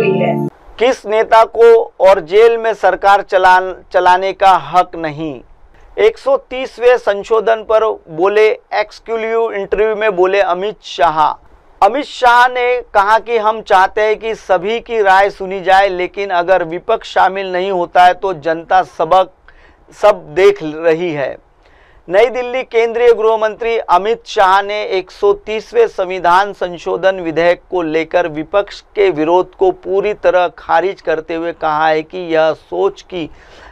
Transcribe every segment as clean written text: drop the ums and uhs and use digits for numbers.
गई है। किस नेता को और जेल में सरकार चलाने का हक नहीं? 130वें संशोधन पर बोले, एक्सक्लूसिव इंटरव्यू में बोले अमित शाह। अमित शाह ने कहा कि हम चाहते हैं कि सभी की राय सुनी जाए, लेकिन अगर विपक्ष शामिल नहीं होता है तो जनता सब देख रही है। नई दिल्ली, केंद्रीय गृह मंत्री अमित शाह ने 130वें संविधान संशोधन विधेयक को लेकर विपक्ष के विरोध को पूरी तरह खारिज करते हुए कहा है कि यह सोच की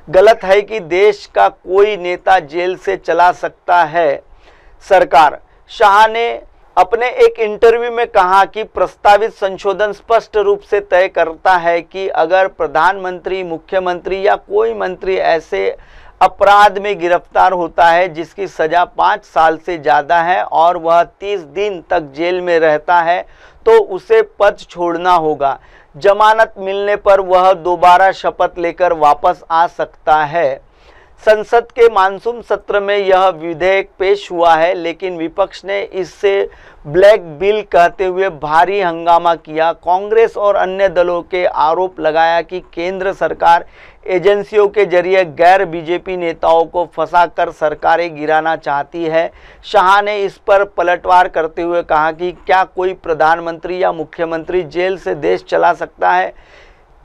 गलत है कि देश का कोई नेता जेल से चला सकता है सरकार। शाह ने अपने एक इंटरव्यू में कहा कि प्रस्तावित संशोधन स्पष्ट रूप से तय करता है कि अगर प्रधानमंत्री, मुख्यमंत्री या कोई मंत्री ऐसे अपराध में गिरफ्तार होता है जिसकी सजा 5 साल से ज़्यादा है और वह 30 दिन तक जेल में रहता है तो उसे पद छोड़ना होगा। जमानत मिलने पर वह दोबारा शपथ लेकर वापस आ सकता है। संसद के मानसून सत्र में यह विधेयक पेश हुआ है, लेकिन विपक्ष ने इससे ब्लैक बिल कहते हुए भारी हंगामा किया। कांग्रेस और अन्य दलों के आरोप लगाया कि केंद्र सरकार एजेंसियों के जरिए गैर बीजेपी नेताओं को फंसाकर सरकारें गिराना चाहती है। शाह ने इस पर पलटवार करते हुए कहा कि क्या कोई प्रधानमंत्री या मुख्यमंत्री जेल से देश चला सकता है?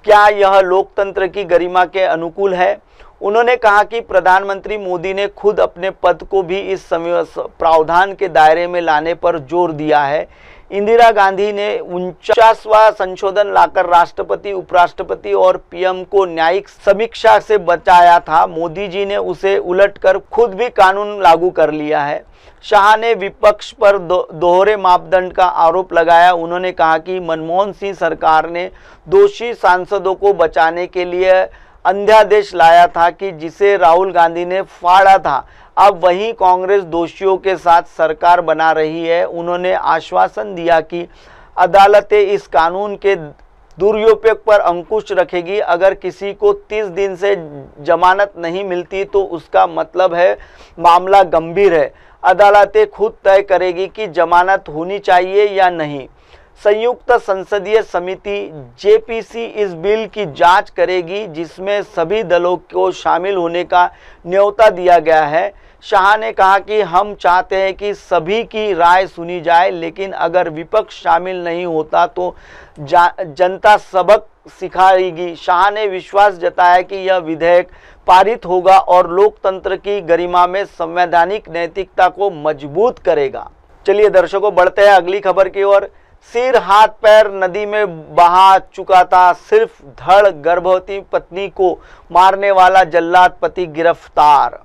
क्या यह लोकतंत्र की गरिमा के अनुकूल है? उन्होंने कहा कि प्रधानमंत्री मोदी ने खुद अपने पद को भी इस प्रावधान के दायरे में लाने पर जोर दिया है। इंदिरा गांधी ने 49वां संशोधन लाकर राष्ट्रपति, उपराष्ट्रपति और पीएम को न्यायिक समीक्षा से बचाया था। मोदी जी ने उसे उलटकर खुद भी कानून लागू कर लिया है। शाह ने विपक्ष पर दोहरे मापदंड का आरोप लगाया। उन्होंने कहा कि मनमोहन सिंह सरकार ने दोषी सांसदों को बचाने के लिए अध्यादेश लाया था कि जिसे राहुल गांधी ने फाड़ा था। अब वहीं कांग्रेस दोषियों के साथ सरकार बना रही है। उन्होंने आश्वासन दिया कि अदालतें इस कानून के दुरुपयोग पर अंकुश रखेगी। अगर किसी को 30 दिन से जमानत नहीं मिलती तो उसका मतलब है मामला गंभीर है। अदालतें खुद तय करेगी कि जमानत होनी चाहिए या नहीं। संयुक्त संसदीय समिति जेपीसी इस बिल की जांच करेगी, जिसमें सभी दलों को शामिल होने का न्योता दिया गया है। शाह ने कहा कि हम चाहते हैं कि सभी की राय सुनी जाए, लेकिन अगर विपक्ष शामिल नहीं होता तो जनता सबक सिखाएगी। शाह ने विश्वास जताया कि यह विधेयक पारित होगा और लोकतंत्र की गरिमा में संवैधानिक नैतिकता को मजबूत करेगा। चलिए दर्शकों, बढ़ते हैं अगली खबर की ओर। सिर हाथ पैर नदी में बहा चुका था, सिर्फ धड़ गर्भवती पत्नी को मारने वाला जल्लाद पति गिरफ्तार।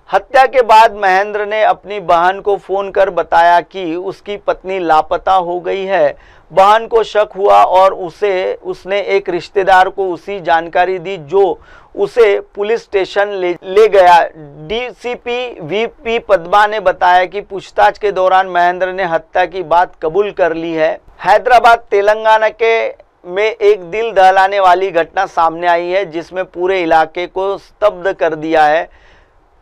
हत्या के बाद महेंद्र ने अपनी बहन को फोन कर बताया कि उसकी पत्नी लापता हो गई है। बहन को शक हुआ और उसने एक रिश्तेदार को उसी जानकारी दी, जो उसे पुलिस स्टेशन ले गया। डीसीपी वीपी पद्मा ने बताया कि पूछताछ के दौरान महेंद्र ने हत्या की बात कबूल कर ली है। हैदराबाद, तेलंगाना में एक दिल दहलाने वाली घटना सामने आई है, जिसमें पूरे इलाके को स्तब्ध कर दिया है।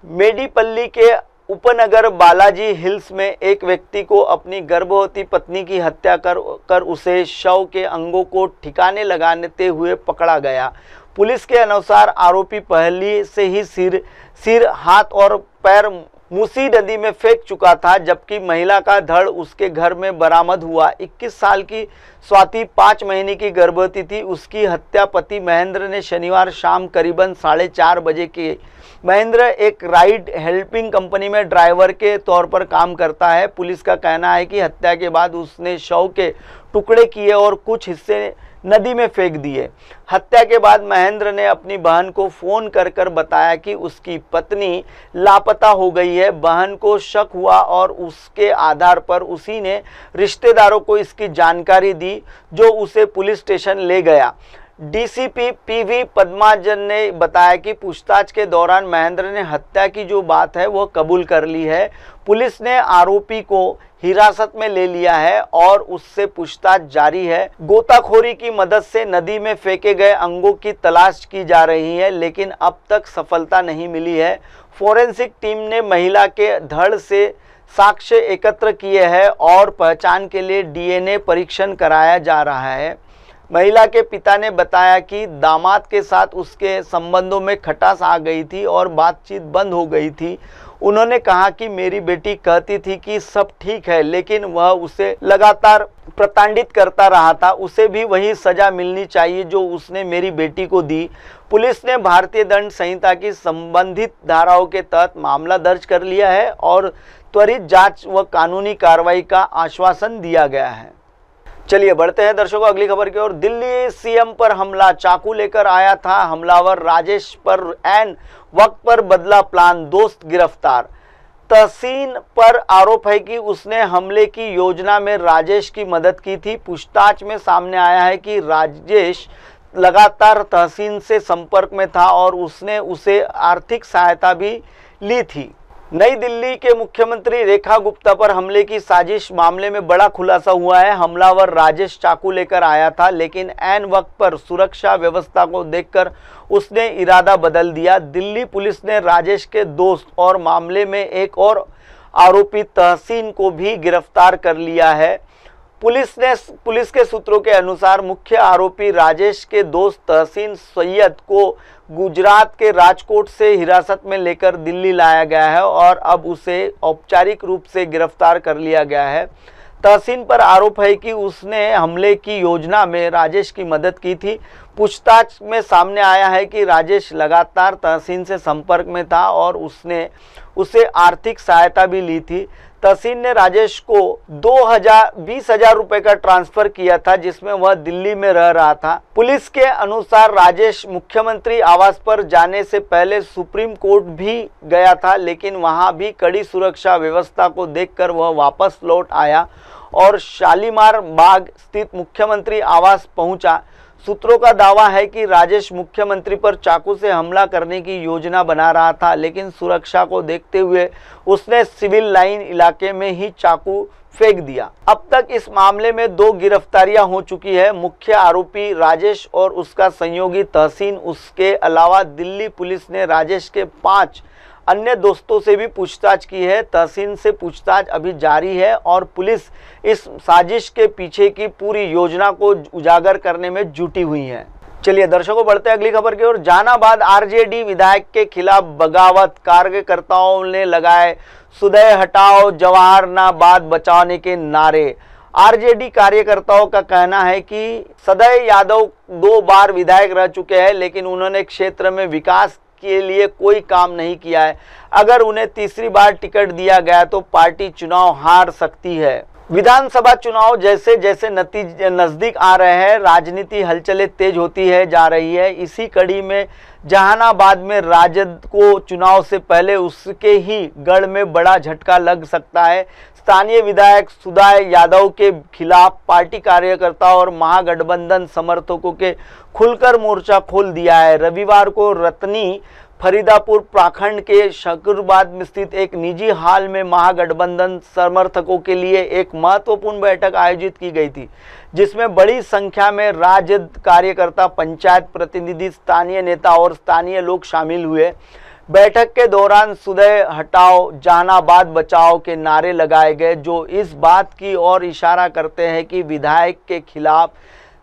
मेडीपल्ली के उपनगर बालाजी हिल्स में एक व्यक्ति को अपनी गर्भवती पत्नी की हत्या कर उसे शव के अंगों को ठिकाने लगाते हुए पकड़ा गया। पुलिस के अनुसार आरोपी पहले से ही सिर, हाथ और पैर मूसी नदी में फेंक चुका था, जबकि महिला का धड़ उसके घर में बरामद हुआ। 21 साल की स्वाति 5 महीने की गर्भवती थी। उसकी हत्या पति महेंद्र ने शनिवार शाम करीबन 4:30 बजे की। महेंद्र एक राइड हेल्पिंग कंपनी में ड्राइवर के तौर पर काम करता है। पुलिस का कहना है कि हत्या के बाद उसने शव के टुकड़े किए और कुछ हिस्से नदी में फेंक दिए। हत्या के बाद महेंद्र ने अपनी बहन को फोन कर बताया कि उसकी पत्नी लापता हो गई है। बहन को शक हुआ और उसके आधार पर उसी ने रिश्तेदारों को इसकी जानकारी दी, जो उसे पुलिस स्टेशन ले गया। डीसीपी पीवी पद्माजन ने बताया कि पूछताछ के दौरान महेंद्र ने हत्या की जो बात है वह कबूल कर ली है। पुलिस ने आरोपी को हिरासत में ले लिया है और उससे पूछताछ जारी है। गोताखोरी की मदद से नदी में फेंके गए अंगों की तलाश की जा रही है, लेकिन अब तक सफलता नहीं मिली है। फोरेंसिक टीम ने महिला के धड़ से साक्ष्य एकत्र किए हैं और पहचान के लिए डीएनए परीक्षण कराया जा रहा है। महिला के पिता ने बताया कि दामाद के साथ उसके संबंधों में खटास आ गई थी और बातचीत बंद हो गई थी। उन्होंने कहा कि मेरी बेटी कहती थी कि सब ठीक है, लेकिन वह उसे लगातार प्रताड़ित करता रहा था। उसे भी वही सजा मिलनी चाहिए जो उसने मेरी बेटी को दी। पुलिस ने भारतीय दंड संहिता की संबंधित धाराओं के तहत मामला दर्ज कर लिया है और त्वरित जांच व कानूनी कार्रवाई का आश्वासन दिया गया है। चलिए बढ़ते हैं दर्शकों अगली खबर की ओर। दिल्ली सीएम पर हमला, चाकू लेकर आया था हमलावर, राजेश पर ऐन वक्त पर बदला प्लान, दोस्त गिरफ्तार। तहसीन पर आरोप है कि उसने हमले की योजना में राजेश की मदद की थी। पूछताछ में सामने आया है कि राजेश लगातार तहसीन से संपर्क में था और उसने उसे आर्थिक सहायता भी ली थी। नई दिल्ली के मुख्यमंत्री रेखा गुप्ता पर हमले की साजिश मामले में बड़ा खुलासा हुआ है। हमलावर राजेश चाकू लेकर आया था, लेकिन ऐन वक्त पर सुरक्षा व्यवस्था को देखकर उसने इरादा बदल दिया। दिल्ली पुलिस ने राजेश के दोस्त और मामले में एक और आरोपी तहसीन को भी गिरफ्तार कर लिया है। पुलिस के सूत्रों के अनुसार मुख्य आरोपी राजेश के दोस्त तहसीन सैयद को गुजरात के राजकोट से हिरासत में लेकर दिल्ली लाया गया है और अब उसे औपचारिक रूप से गिरफ्तार कर लिया गया है। तहसीन पर आरोप है कि उसने हमले की योजना में राजेश की मदद की थी। पूछताछ में सामने आया है कि राजेश लगातार तहसीन से संपर्क में था और उसने उसे आर्थिक सहायता भी ली थी। तहसीन ने राजेश को 20,000 रुपए का ट्रांसफर किया था, जिसमें वह दिल्ली में रह रहा था। पुलिस के अनुसार राजेश मुख्यमंत्री आवास पर जाने से पहले सुप्रीम कोर्ट भी गया था, लेकिन वहां भी कड़ी सुरक्षा व्यवस्था को देखकर वह वापस लौट आया और शालीमार बाग स्थित मुख्यमंत्री आवास पहुंचा। सूत्रों का दावा है कि राजेश मुख्यमंत्री पर चाकू से हमला करने की योजना बना रहा था, लेकिन सुरक्षा को देखते हुए उसने सिविल लाइन इलाके में ही चाकू फेंक दिया। अब तक इस मामले में 2 गिरफ्तारियां हो चुकी है। मुख्य आरोपी राजेश और उसका सहयोगी तहसीन। उसके अलावा दिल्ली पुलिस ने राजेश के 5 अन्य दोस्तों से भी पूछताछ की है। तहसीन से पूछताछ अभी जारी है और पुलिस इस साजिश के पीछे की पूरी योजना को उजागर करने में जुटी हुई है। चलिए दर्शकों बढ़ते हैं अगली खबर की ओर। जहानाबाद आरजेडी विधायक के खिलाफ बगावत, कार्यकर्ताओं ने लगाए सुदय हटाओ जवाहरनाबाद बचाने के नारे। आरजेडी कार्यकर्ताओं का कहना है कि सदय यादव 2 बार विधायक रह चुके हैं, लेकिन उन्होंने क्षेत्र में विकास के लिए कोई काम नहीं किया है। अगर उन्हें तीसरी बार टिकट दिया गया तो पार्टी चुनाव हार सकती है। विधानसभा चुनाव जैसे जैसे नतीजे नजदीक आ रहे हैं, राजनीति हलचलें तेज होती है जा रही है। इसी कड़ी में जहानाबाद में राजद को चुनाव से पहले उसके ही गढ़ में बड़ा झटका लग सकता है। स्थानीय विधायक सुदय यादव के खिलाफ पार्टी कार्यकर्ताओं और महागठबंधन समर्थकों के खुलकर मोर्चा खोल दिया है। रविवार को रतनी फरीदापुर प्रखंड के शकुरबाद में स्थित एक निजी हॉल में महागठबंधन समर्थकों के लिए एक महत्वपूर्ण बैठक आयोजित की गई थी, जिसमें बड़ी संख्या में राजद कार्यकर्ता, पंचायत प्रतिनिधि, स्थानीय नेता और स्थानीय लोग शामिल हुए। बैठक के दौरान सुदय हटाओ जहानाबाद बचाओ के नारे लगाए गए, जो इस बात की ओर इशारा करते हैं कि विधायक के खिलाफ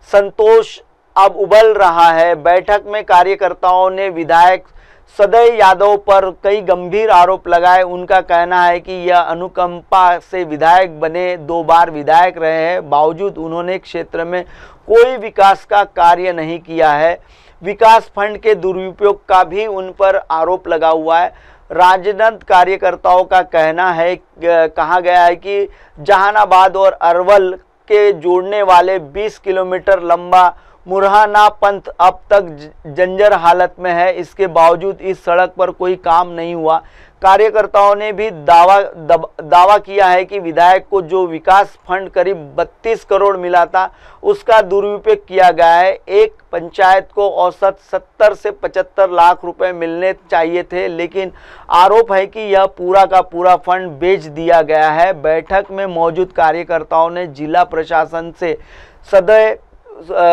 संतोष अब उबल रहा है। बैठक में कार्यकर्ताओं ने विधायक सदय यादव पर कई गंभीर आरोप लगाए। उनका कहना है कि यह अनुकंपा से विधायक बने, 2 बार विधायक रहे हैं, बावजूद उन्होंने क्षेत्र में कोई विकास का कार्य नहीं किया है। विकास फंड के दुरुपयोग का भी उन पर आरोप लगा हुआ है। राजद कार्यकर्ताओं का कहना है, कहा गया है कि जहानाबाद और अरवल के जोड़ने वाले 20 किलोमीटर लंबा मुरहाना पंथ अब तक जंजर हालत में है। इसके बावजूद इस सड़क पर कोई काम नहीं हुआ। कार्यकर्ताओं ने भी दावा किया है कि विधायक को जो विकास फंड करीब 32 करोड़ मिला था, उसका दुरुपयोग किया गया है। एक पंचायत को औसत 70 से 75 लाख रुपए मिलने चाहिए थे, लेकिन आरोप है कि यह पूरा का पूरा फंड बेच दिया गया है। बैठक में मौजूद कार्यकर्ताओं ने जिला प्रशासन से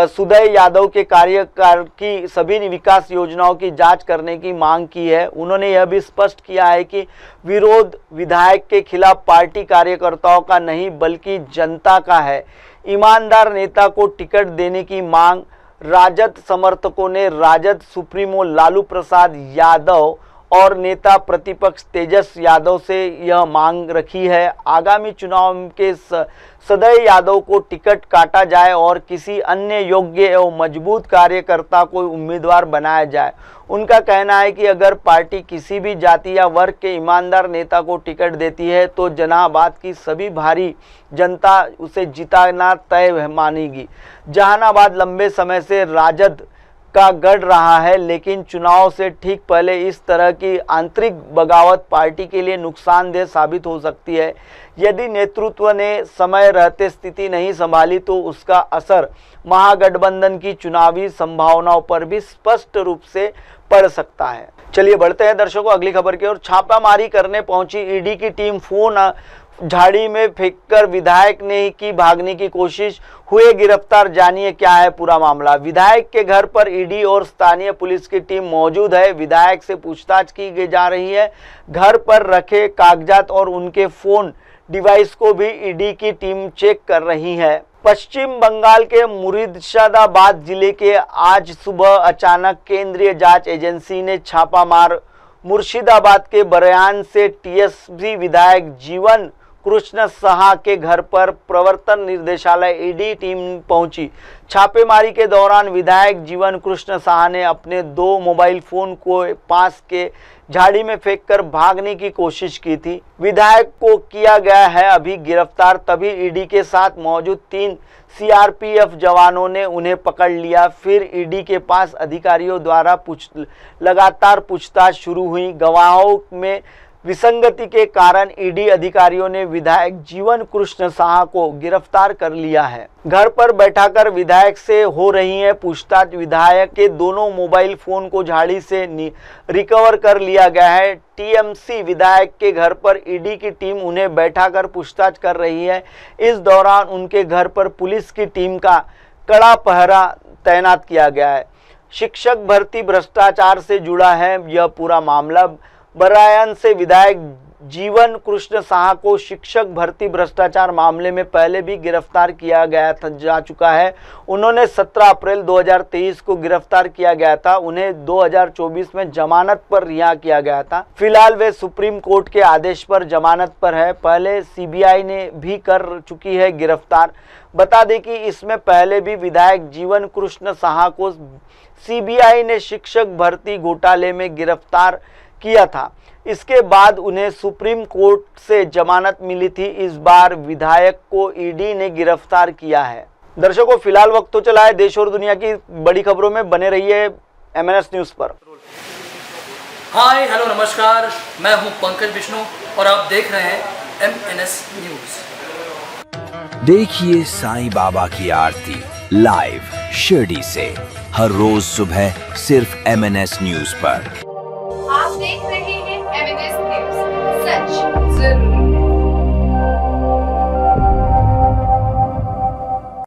सुदय यादव के कार्यकाल की सभी विकास योजनाओं की जांच करने की मांग की है। उन्होंने यह भी स्पष्ट किया है कि विरोध विधायक के खिलाफ पार्टी कार्यकर्ताओं का नहीं, बल्कि जनता का है। ईमानदार नेता को टिकट देने की मांग। राजद समर्थकों ने राजद सुप्रीमो लालू प्रसाद यादव और नेता प्रतिपक्ष तेजस यादव से यह मांग रखी है। आगामी चुनाव के सदय यादव को टिकट काटा जाए और किसी अन्य योग्य एवं मजबूत कार्यकर्ता को उम्मीदवार बनाया जाए। उनका कहना है कि अगर पार्टी किसी भी जाति या वर्ग के ईमानदार नेता को टिकट देती है तो जहानाबाद की सभी भारी जनता उसे जिताना तय मानेगी। जहानाबाद लंबे समय से राजद का गढ़ रहा है, लेकिन चुनाव से ठीक पहले इस तरह की आंतरिक बगावत पार्टी के लिए नुकसानदेह साबित हो सकती है। यदि नेतृत्व ने समय रहते स्थिति नहीं संभाली तो उसका असर महागठबंधन की चुनावी संभावनाओं पर भी स्पष्ट रूप से पड़ सकता है। चलिए बढ़ते हैं दर्शकों अगली खबर की ओर। छापामारी करने पहुंची ईडी की टीम, फोन झाड़ी में फेंककर विधायक ने की भागने की कोशिश, हुए गिरफ्तार। जानिए क्या है पूरा मामला। विधायक के घर पर ईडी और स्थानीय पुलिस की टीम मौजूद है। विधायक से पूछताछ की जा रही है। घर पर रखे कागजात और उनके फोन डिवाइस को भी ईडी की टीम चेक कर रही है। पश्चिम बंगाल के मुर्शिदाबाद जिले के आज सुबह अचानक केंद्रीय जांच एजेंसी ने छापा मार मुर्शिदाबाद के बरयान से टीएसपी विधायक जीवन कृष्ण साहा के घर पर प्रवर्तन निर्देशालय ईडी टीम पहुंची। छापेमारी के दौरान विधायक जीवन कृष्ण साहा ने अपने 2 मोबाइल फोन को पास के झाड़ी में फेंककर भागने की कोशिश की थी। विधायक को किया गया है अभी गिरफ्तार। तभी ईडी के साथ मौजूद 3 सीआरपीएफ जवानों ने उन्हें पकड़ लिया। फिर ईडी के पास अधिकारियों द्वारा लगातार पूछताछ शुरू हुई। गवाहों में विसंगति के कारण ईडी अधिकारियों ने विधायक जीवन कृष्ण साहा को गिरफ्तार कर लिया है। घर पर बैठाकर विधायक से हो रही है पूछताछ। विधायक के दोनों मोबाइल फोन को झाड़ी से रिकवर कर लिया गया है। टीएमसी विधायक के घर पर ईडी की टीम उन्हें बैठाकर पूछताछ कर रही है। इस दौरान उनके घर पर पुलिस की टीम का कड़ा पहरा तैनात किया गया है। शिक्षक भर्ती भ्रष्टाचार से जुड़ा है यह पूरा मामला। बरयान से विधायक जीवन कृष्ण साहा को शिक्षक भर्ती भ्रष्टाचार मामले में पहले भी गिरफ्तार किया जा चुका है। उन्होंने 17 अप्रैल 2023 को गिरफ्तार किया गया था। उन्हें 2024 में जमानत पर रिहा किया गया था। फिलहाल वे सुप्रीम कोर्ट के आदेश पर जमानत पर है। पहले सीबीआई ने भी कर चुकी है गिरफ्तार। बता दें कि इसमें पहले भी विधायक जीवन कृष्ण साहा को सीबीआई ने शिक्षक भर्ती घोटाले में गिरफ्तार किया था। इसके बाद उन्हें सुप्रीम कोर्ट से जमानत मिली थी। इस बार विधायक को ईडी ने गिरफ्तार किया है। दर्शकों फिलहाल वक्त तो चला है देश और दुनिया की बड़ी खबरों में बने रहिए एमएनएस न्यूज पर। हाय हेलो नमस्कार, मैं हूं पंकज विष्णु और आप देख रहे हैं एमएनएस न्यूज। देखिए साईं बाबा की आरती लाइव शिरडी से हर रोज सुबह सिर्फ एमएनएस न्यूज पर। आप देख रहे हैं एमएनएस न्यूज, सच जरूर।